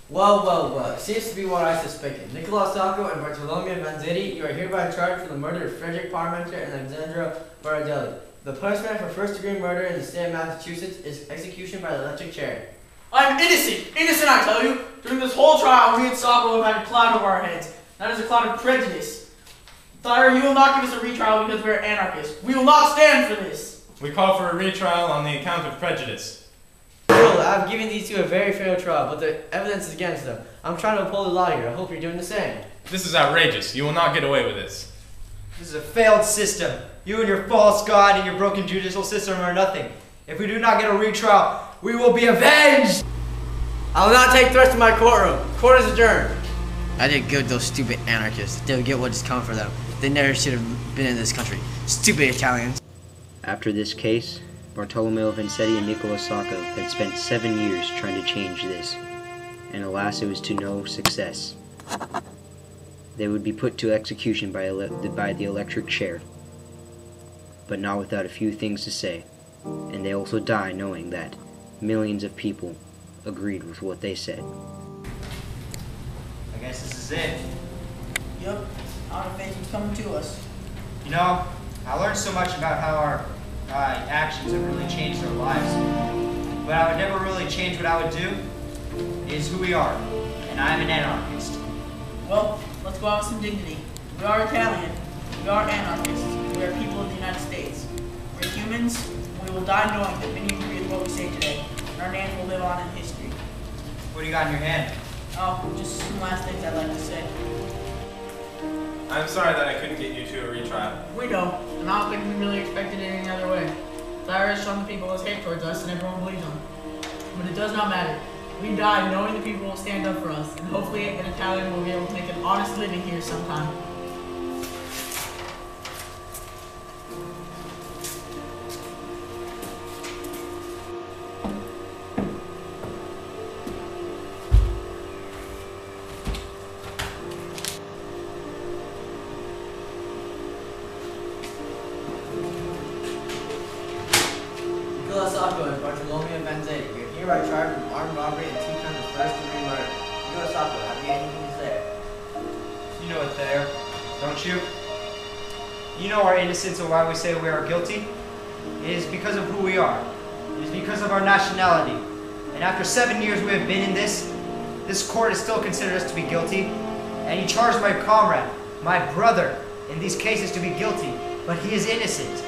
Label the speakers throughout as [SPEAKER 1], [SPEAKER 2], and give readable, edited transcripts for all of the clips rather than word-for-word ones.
[SPEAKER 1] Well. It seems to be what I suspected. Nicola Sacco and Bartolomeo Vanzetti, you are hereby charged for the murder of Frederick Parmenter and Alexandra Baradelli. The punishment for first-degree murder in the state of Massachusetts is execution by the electric chair.
[SPEAKER 2] I'm innocent! Innocent, I tell you! During this whole trial, we and Sacco have had a cloud over our heads. That is a cloud of prejudice. Thyra, you will not give us a retrial because we are anarchists. We will not stand for this!
[SPEAKER 3] We call for a retrial on the account of prejudice.
[SPEAKER 1] Well, I've given these two a very fair trial, but the evidence is against them. I'm trying to uphold the law here. I hope you're doing the same.
[SPEAKER 3] This is outrageous. You will not get away with this.
[SPEAKER 4] This is a failed system. You and your false god and your broken judicial system are nothing. If we do not get a retrial, we will be avenged!
[SPEAKER 1] I will not take threats to my courtroom. Court is adjourned. I did good, those stupid anarchists. They'll get what is coming for them. They never should have been in this country. Stupid Italians.
[SPEAKER 5] After this case, Bartolomeo Vanzetti and Nicola Sacco had spent 7 years trying to change this, and alas, it was to no success. They would be put to execution by the electric chair, but not without a few things to say, and they also die knowing that millions of people agreed with what they said.
[SPEAKER 4] I guess this is it.
[SPEAKER 2] Yep, out of faith is coming to us.
[SPEAKER 4] You know, I learned so much about how our actions have really changed our lives. But I would never really change what I would do is who we are, and I'm an anarchist.
[SPEAKER 2] Well, let's go out with some dignity. We are Italian. We are anarchists. We are people of the United States. We're humans. We will die knowing that many agree with what we say today, and our names will live on in history.
[SPEAKER 4] What do you got in your hand?
[SPEAKER 2] Oh, just some last things I'd like to say.
[SPEAKER 3] I'm sorry that I couldn't get you to a retrial.
[SPEAKER 2] We know, and I don't think we really expected it any other way. Thyra has shown the people his hate towards us, and everyone believes him. But it does not matter. We die knowing the people will stand up for us, and hopefully an Italian will be able to make an honest living here sometime.
[SPEAKER 1] Nicola Sacco and Bartolomeo Vanzetti, you're hereby charged with armed robbery and 2 counts of first-degree murder. Nicola Sacco, have you anything to say?
[SPEAKER 4] You know it there, don't you? You know our innocence and why we say we are guilty? It is because of who we are. It is because of our nationality. And after 7 years we have been in this court has still considered us to be guilty. And he charged my comrade, my brother, in these cases to be guilty. But he is innocent.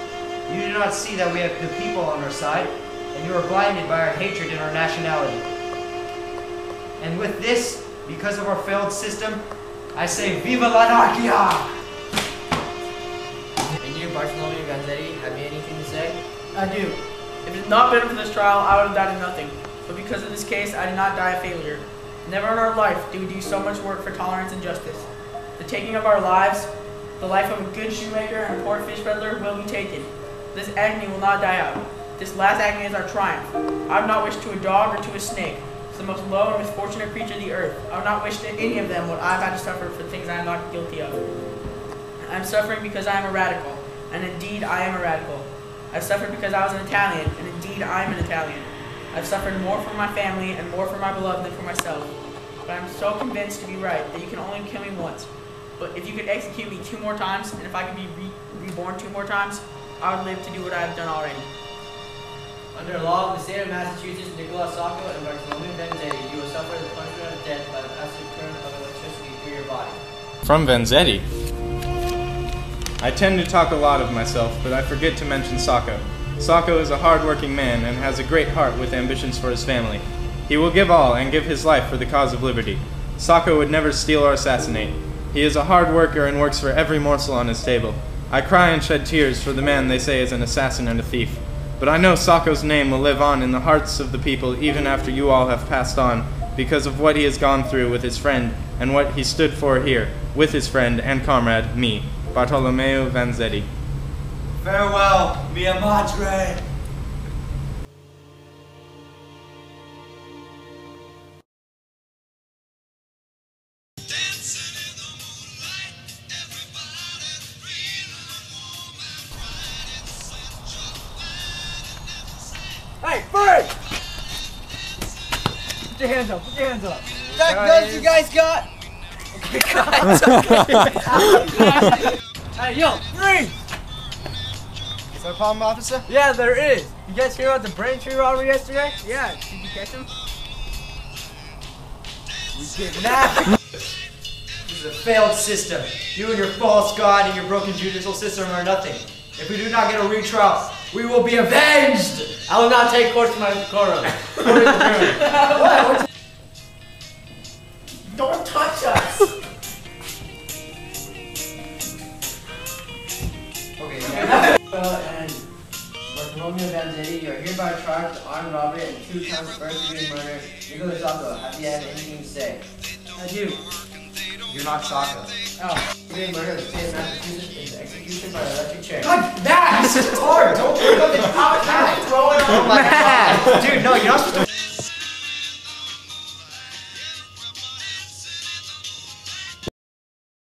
[SPEAKER 4] You do not see that we have the people on our side, and you are blinded by our hatred and our nationality. And with this, because of our failed system, I say, Viva l'anarchia!
[SPEAKER 1] And you, Bartolomeo Vanzetti, have you anything to say?
[SPEAKER 2] I do. If it had not been for this trial, I would have died of nothing. But because of this case, I did not die a failure. Never in our life do we do so much work for tolerance and justice. The taking of our lives, the life of a good shoemaker and a poor fish peddler will be taken. This agony will not die out. This last agony is our triumph. I would not wish to a dog or to a snake. It's the most low and misfortunate creature of the earth. I would not wish to any of them what I've had to suffer for things I am not guilty of. I am suffering because I am a radical, and indeed I am a radical. I've suffered because I was an Italian, and indeed I am an Italian. I've suffered more for my family and more for my beloved than for myself. But I'm so convinced to be right that you can only kill me once. But if you could execute me 2 more times, and if I could be reborn 2 more times, I would live to do what I have done already.
[SPEAKER 1] Under law of the state of Massachusetts, Nicola Sacco and Bartolomeo Vanzetti, you will suffer the punishment of death by the passive current of electricity through your body.
[SPEAKER 3] From Vanzetti. I tend to talk a lot of myself, but I forget to mention Sacco. Sacco is a hard-working man and has a great heart with ambitions for his family. He will give all and give his life for the cause of liberty. Sacco would never steal or assassinate. He is a hard worker and works for every morsel on his table. I cry and shed tears for the man they say is an assassin and a thief. But I know Sacco's name will live on in the hearts of the people even after you all have passed on, because of what he has gone through with his friend and what he stood for here, with his friend and comrade, me, Bartolomeo Vanzetti.
[SPEAKER 4] Farewell, mia madre!
[SPEAKER 2] Hey, Bird! Put your hands up, put your hands up.
[SPEAKER 6] that guns you guys got?
[SPEAKER 1] Hey, yo, free!
[SPEAKER 6] Is there a problem, officer?
[SPEAKER 1] Yeah, there is. You guys hear about the Braintree robbery yesterday?
[SPEAKER 2] Yeah, did you catch him?
[SPEAKER 1] We did not.
[SPEAKER 4] This is a failed system. You and your false god and your broken judicial system are nothing. If we do not get a retrial, we will be avenged!
[SPEAKER 1] I will not take court to my quorum. What?
[SPEAKER 2] Don't touch us!
[SPEAKER 4] Okay, yeah.
[SPEAKER 1] And Bartolomeo Vanzetti, you are hereby charged with armed robbery and 2 counts of first-degree murder. Nicholas Sacco, have you had anything to say?
[SPEAKER 2] I do.
[SPEAKER 4] You're not Sacco.
[SPEAKER 1] Oh, first-degree murder of the state of Massachusetts is execution by electric chair.
[SPEAKER 4] God, Matt! This is hard! Don't pick up the top hat! Throw it on! Oh my god! Dude, no, you're not supposed to.